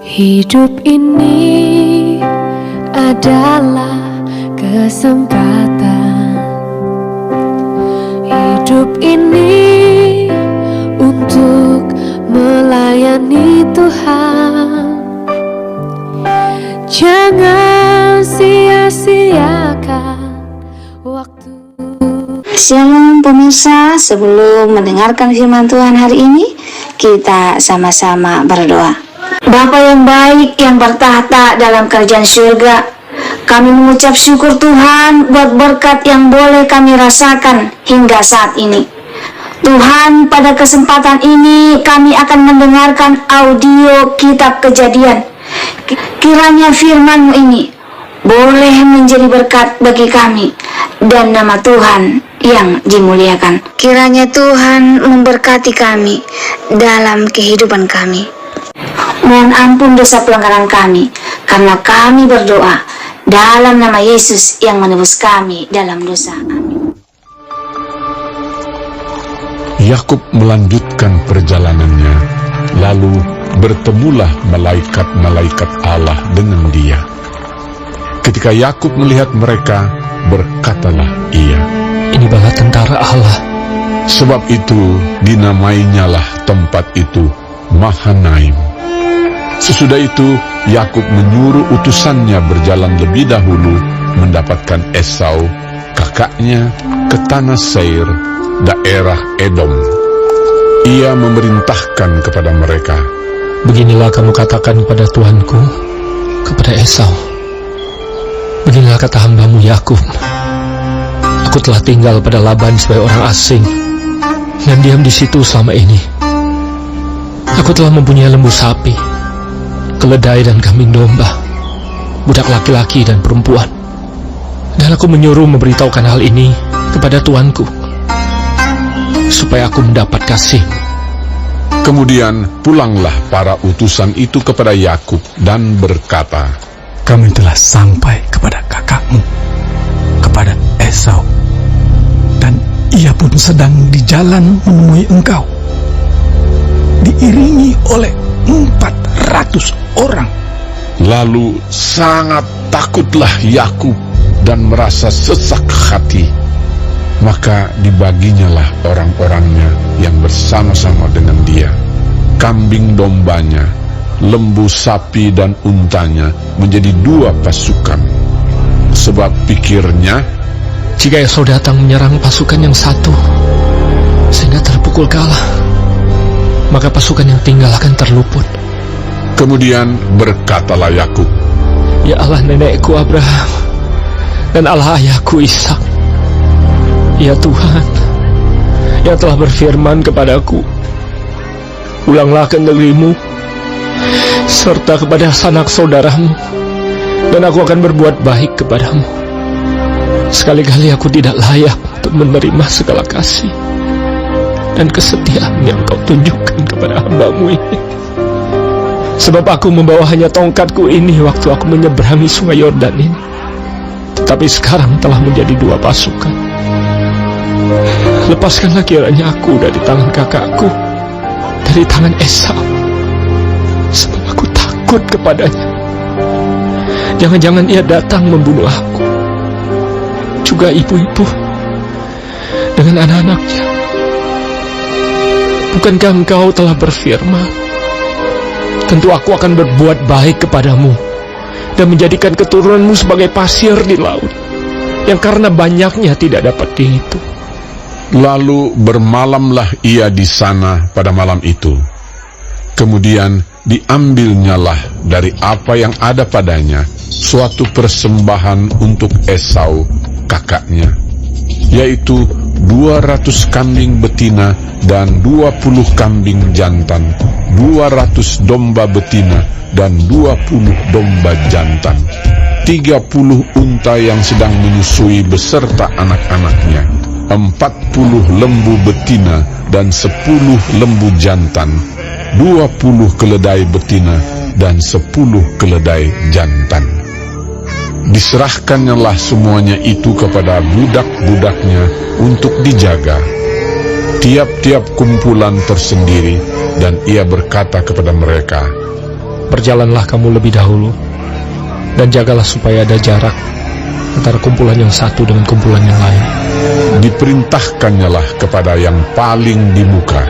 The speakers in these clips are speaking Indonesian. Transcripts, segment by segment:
Hidup ini adalah kesempatan. Hidup ini untuk melayani Tuhan. Jangan sia-siakan waktu. Shalom pemirsa, sebelum mendengarkan firman Tuhan hari ini, kita sama-sama berdoa. Bapa yang baik yang bertahta dalam kerajaan surga, kami mengucap syukur Tuhan buat berkat yang boleh kami rasakan hingga saat ini. Tuhan, pada kesempatan ini kami akan mendengarkan audio kitab Kejadian. Kiranya firman-Mu ini boleh menjadi berkat bagi kami dan nama Tuhan yang dimuliakan. Kiranya Tuhan memberkati kami dalam kehidupan kami. Mohon ampun dosa pelanggaran kami, karena kami berdoa dalam nama Yesus yang menebus kami dalam dosa. Amin. Yakub melanjutkan perjalanannya, lalu bertemulah malaikat-malaikat Allah dengan dia. Ketika Yakub melihat mereka, berkatalah ia, "Ini bala tentara Allah." Sebab itu dinamainyalah tempat itu Mahanaim. Sesudah itu Yakub menyuruh utusannya berjalan lebih dahulu mendapatkan Esau, kakaknya, ke tanah Seir, daerah Edom. Ia memerintahkan kepada mereka, "Beginilah kamu katakan kepada Tuanku, kepada Esau, beginilah kata hamba-Mu Yakub. Aku telah tinggal pada Laban sebagai orang asing dan diam di situ selama ini. Aku telah mempunyai lembu sapi, keledai dan kambing domba, budak laki-laki dan perempuan. Dan aku menyuruh memberitahukan hal ini kepada Tuanku, supaya aku mendapat kasih." Kemudian pulanglah para utusan itu kepada Yakub dan berkata, "Kami telah sampai kepada kakakmu, kepada Esau, dan ia pun sedang di jalan menemui engkau, diiringi oleh 400 orang. Lalu sangat takutlah Yakub dan merasa sesak hati. Maka dibaginyalah orang-orangnya yang bersama-sama dengan dia, kambing dombanya, lembu sapi dan untanya menjadi 2 pasukan. Sebab pikirnya, Jika Esau datang menyerang pasukan yang satu sehingga terpukul kalah, maka pasukan yang tinggal akan terluput. kemudian berkatalah Yakub, Ya Allah nenekku Abraham dan Allah ayahku Ishak, ya Tuhan yang telah berfirman kepadaku, ulanglah ke negerimu serta kepada sanak saudaramu, dan aku akan berbuat baik kepadamu. Sekali-kali aku tidak layak untuk menerima segala kasih dan kesetiaan yang kau tunjukkan kepada hamba-Mu ini. Sebab aku membawa hanya tongkatku ini waktu aku menyeberangi sungai Yordan ini, tetapi sekarang telah menjadi 2 pasukan. Lepaskanlah kiranya aku dari tangan kakakku, dari tangan Esau, sebab aku takut kepadanya. Jangan-jangan ia datang membunuh aku, juga ibu-ibu dengan anak-anaknya. Bukankah engkau telah berfirman, tentu aku akan berbuat baik kepadamu dan menjadikan keturunanmu sebagai pasir di laut, yang karena banyaknya tidak dapat dihitung. Lalu bermalamlah ia di sana pada malam itu. Kemudian diambilnyalah dari apa yang ada padanya suatu persembahan untuk Esau kakaknya, yaitu 200 kambing betina dan 20 kambing jantan, 200 domba betina dan 20 domba jantan, 30 unta yang sedang menyusui beserta anak-anaknya, 40 lembu betina dan 10 lembu jantan, 20 keledai betina dan 10 keledai jantan. Diserahkannyalah semuanya itu kepada budak-budaknya untuk dijaga, tiap-tiap kumpulan tersendiri, dan ia berkata kepada mereka, berjalanlah kamu lebih dahulu, dan jagalah supaya ada jarak antara kumpulan yang satu dengan kumpulan yang lain. Diperintahkannyalah kepada yang paling di muka.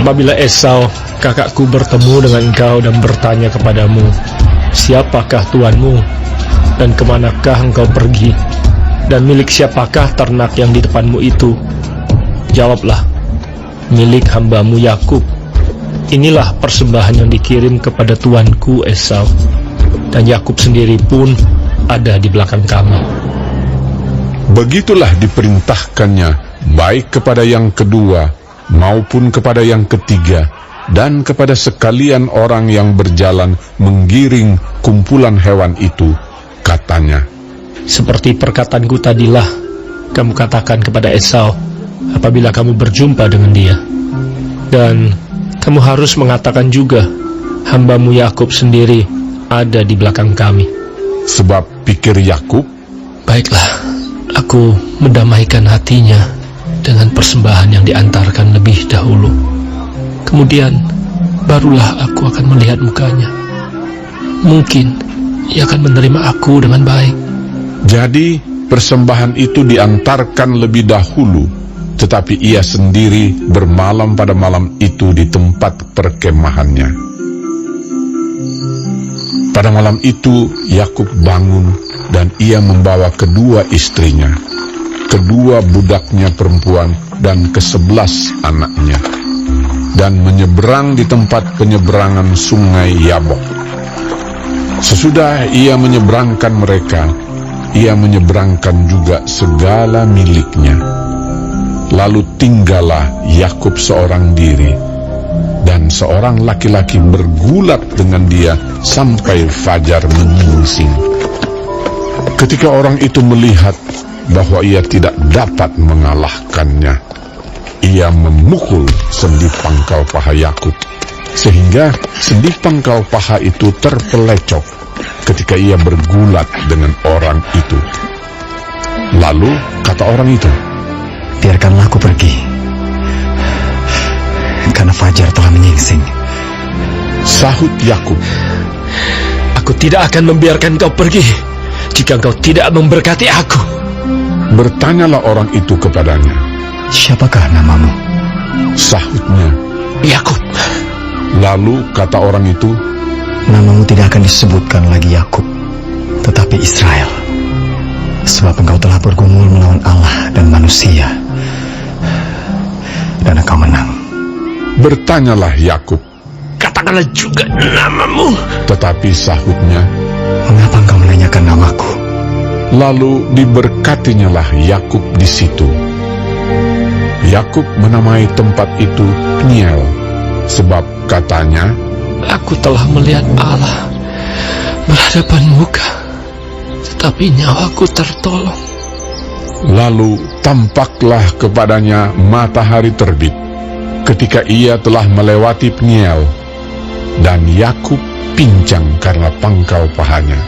Apabila Esau, kakakku, bertemu dengan engkau dan bertanya kepadamu, siapakah tuanmu, dan kemanakah engkau pergi, dan milik siapakah ternak yang di depanmu itu? Jawablah, milik hambamu Yakub. Inilah persembahan yang dikirim kepada tuanku Esau, dan Yakub sendiri pun ada di belakang kami. Begitulah diperintahkannya, baik kepada yang kedua maupun kepada yang ketiga, dan kepada sekalian orang yang berjalan menggiring kumpulan hewan itu. Katanya, Seperti perkataanku tadilah, kamu katakan kepada Esau apabila kamu berjumpa dengan dia. Dan kamu harus mengatakan juga, hambamu Yakub sendiri ada di belakang kami. sebab pikir Yakub, Baiklah, aku mendamaikan hatinya dengan persembahan yang diantarkan lebih dahulu. Kemudian barulah aku akan melihat mukanya. Mungkin ia akan menerima aku dengan baik. jadi persembahan itu diantarkan lebih dahulu, tetapi ia sendiri bermalam pada malam itu di tempat perkemahannya. Pada malam itu Yakub bangun, dan ia membawa kedua istrinya, kedua budaknya perempuan, dan ke-11 anaknya, dan menyeberang di tempat penyeberangan sungai Yabok. Sesudah ia menyeberangkan mereka, ia menyeberangkan juga segala miliknya. Lalu tinggallah Yakub seorang diri, dan seorang laki-laki bergulat dengan dia sampai fajar menyingsing. Ketika orang itu melihat bahwa ia tidak dapat mengalahkannya, ia memukul sendi pangkal paha Yakub, sehingga sendi pangkal paha itu terpelecok ketika ia bergulat dengan orang itu. Lalu kata orang itu, Biarkanlah aku pergi, karena fajar telah menyingsing. Sahut Yakub, Aku tidak akan membiarkan kau pergi jika kau tidak memberkati aku. Bertanyalah orang itu kepadanya. Siapakah namamu? Sahutnya. Yakub. Lalu kata orang itu, Namamu tidak akan disebutkan lagi Yakub, tetapi Israel, sebab engkau telah bergumul melawan Allah dan manusia, dan engkau menang. bertanyalah Yakub. Katakanlah juga namamu. Tetapi sahutnya, Mengapa engkau menanyakan namaku? lalu diberkatinyalah Yakub di situ. Yakub menamai tempat itu Peniel, sebab katanya, Aku telah melihat Allah berhadapan muka, tetapi nyawaku tertolong. lalu tampaklah kepadanya matahari terbit ketika ia telah melewati Peniel, dan Yakub pincang karena pangkal pahanya.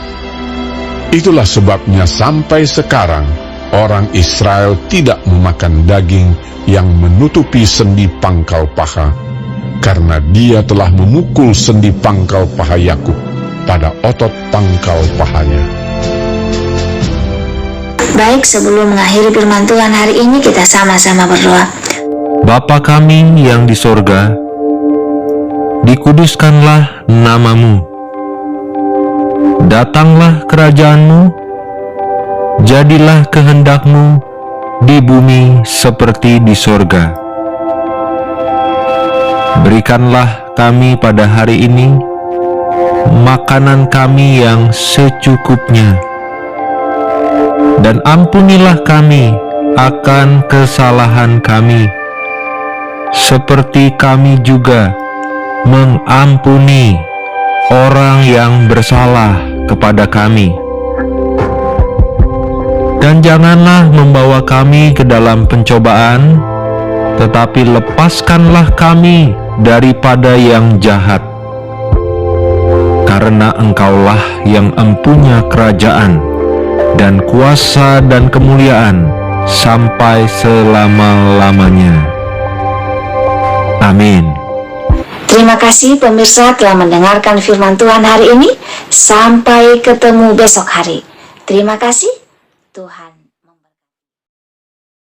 Itulah sebabnya sampai sekarang orang Israel tidak memakan daging yang menutupi sendi pangkal paha, karena dia telah memukul sendi pangkal paha Yakub pada otot pangkal pahanya. Baik, sebelum mengakhiri firman Tuhan hari ini, kita sama-sama berdoa. Bapa kami yang di sorga, dikuduskanlah namamu. Datanglah kerajaanmu, jadilah kehendakmu di bumi seperti di sorga. Berikanlah kami pada hari ini makanan kami yang secukupnya, dan ampunilah kami akan kesalahan kami, seperti kami juga mengampuni orang yang bersalah kepada kami. Dan janganlah membawa kami ke dalam pencobaan, tetapi lepaskanlah kami daripada yang jahat. Karena Engkaulah yang empunya kerajaan dan kuasa dan kemuliaan sampai selama-lamanya. Amin. Terima kasih pemirsa telah mendengarkan firman Tuhan hari ini. Sampai ketemu besok hari. Terima kasih. Tuhan